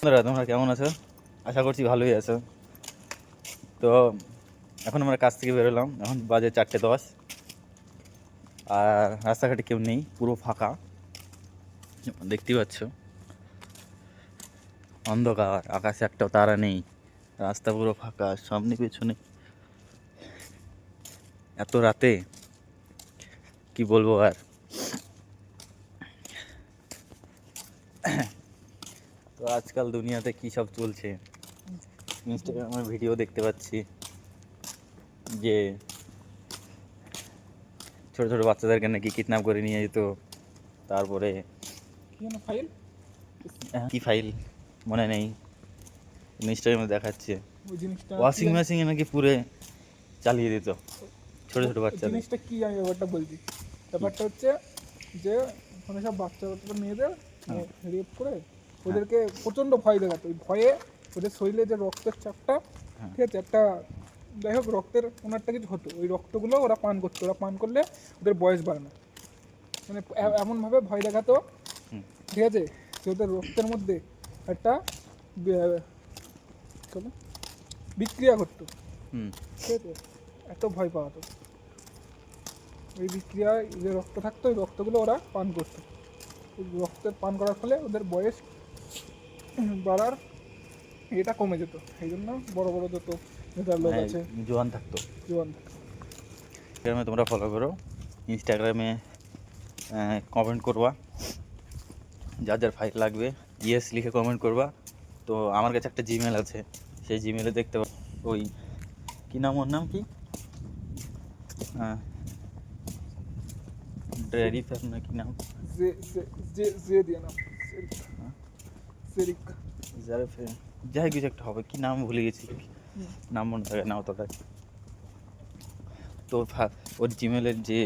বন্ধুরা তোমরা কেমন আছো? আশা করছি ভালোই আছো। তো এখন আমরা কাজ থেকে বেরোলাম, এখন বাজে 4:10 আর রাস্তাঘাটে কেউ নেই, পুরো ফাঁকা দেখতেই পাচ্ছ। অন্ধকার, আকাশে একটাও তারা নেই, রাস্তা পুরো ফাঁকা, সামনে পেছনে। এত রাতে কি বলবো আর। তো আজকাল দুনিয়াতে কী সব চলছে, ইনস্টাগ্রামে ভিডিও দেখতে পাচ্ছি যে ছোটো ছোটো বাচ্চাদেরকে নাকি কিডন্যাপ করে নিয়ে যেত। তারপরে কি ফাইল মনে নেই, ইনস্টাগ্রামে দেখাচ্ছে ওয়াশিং মেশিনে নাকি পুরে চালিয়ে দিত ছোটো ছোটো বাচ্চাদের। জিনিসটা কি আমি ব্যাপারটা বলছি। ব্যাপারটা হচ্ছে যে ওখানে সব বাচ্চা মেয়েদের রেপ করে ওদেরকে প্রচণ্ড ভয় দেখাতো। ওই ভয়ে ওদের শরীরে যে রক্তের চাপটা, ঠিক আছে, একটা যাই হোক রক্তের কোনো একটা কিছু হতো, ওই রক্তগুলো ওরা পান করতো। ওরা পান করলে ওদের বয়স বাড়ে না, মানে এমনভাবে ভয় দেখাতো, ঠিক আছে, যে ওদের রক্তের মধ্যে একটা বিক্রিয়া করতো, ঠিক আছে, এত ভয় পাওয়াতো। ওই বিক্রিয়ায় যে রক্ত থাকতো ওই রক্তগুলো ওরা পান করতো। ওই রক্তের পান করার ফলে ওদের বয়স বাড়ার এটা কমে যেত। এই জন্য বড় বড় যত নেতার লোক আছে জোয়ান থাকতো। ইনস্টাগ্রামে তোমরা ফলো করো, ইনস্টাগ্রামে কমেন্ট করবা, যার যার ফাইল লাগবে ইয়েস লিখে কমেন্ট করবা। তো আমার কাছে একটা জিমেল আছে, সেই জিমেলে দেখতে পাবো। ওই কী নাম, ওর নাম কি, ডেরিফার না কি নাম, যাই কিছু একটা হবে, কি নাম ভুলে গেছি, নাম মনে থাকে না অতটা। তো ওর জিমেলের যে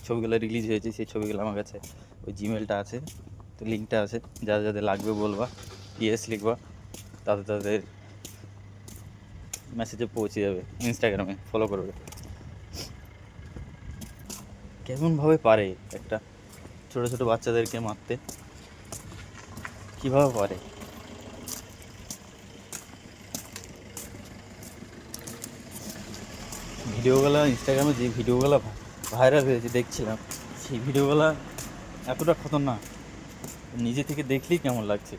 ছবিগুলো রিলিজ হয়েছে, সেই ছবিগুলো আমার কাছে ওই জিমেলটা আছে। তো লিঙ্কটা আছে, যাদের যাদের লাগবে বলবা, ইয়েস লিখবা, তাদের মেসেজে পৌঁছে যাবে। ইনস্টাগ্রামে ফলো করবে। কেমনভাবে পারে একটা ছোটো ছোটো বাচ্চাদেরকে মারতে, কীভাবে পারে? ভিডিওগুলো ইনস্টাগ্রামে যে ভিডিওগুলো ভাইরাল হয়েছে দেখছিলাম, সেই ভিডিওগুলো এতটা খতরনাক, নিজে থেকে দেখলেই কেমন লাগছে,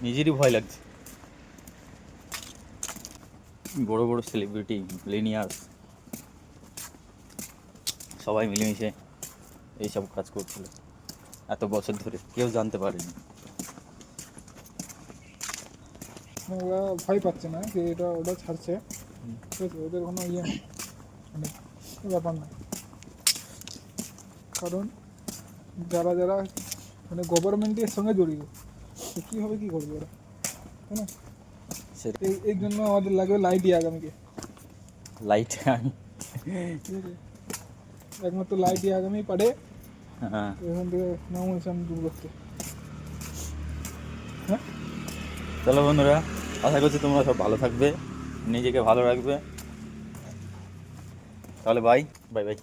নিজেরই ভয় লাগছে। বড় বড় সেলিব্রিটি, মিলেনিয়ার্স সবাই মিলেমিশে এইসব কাজ করছিল এত বছর ধরে, কেউ জানতে পারেনি। ওরা ভয় পাচ্ছে না যে এটা ওটা ছাড়ছে, ঠিক আছে, ওদের কোনো মানে ব্যাপার না। কারণ যারা যারা মানে গভর্নমেন্টের সঙ্গে জড়িত, কীভাবে কী করবে ওরা, তাই না? এই জন্য আমাদের লাগবে লাইট আগামীকে, লাইট একমাত্র লাইট আগামী পারে হ্যাঁ এখান থেকে নমিনেশন দূর করতে। হ্যাঁ, চলো বন্ধুরা, আশা করছি তোমরা সব ভালো থাকবে, নিজেকে ভালো রাখবে। তাহলে বাই বাই বাই।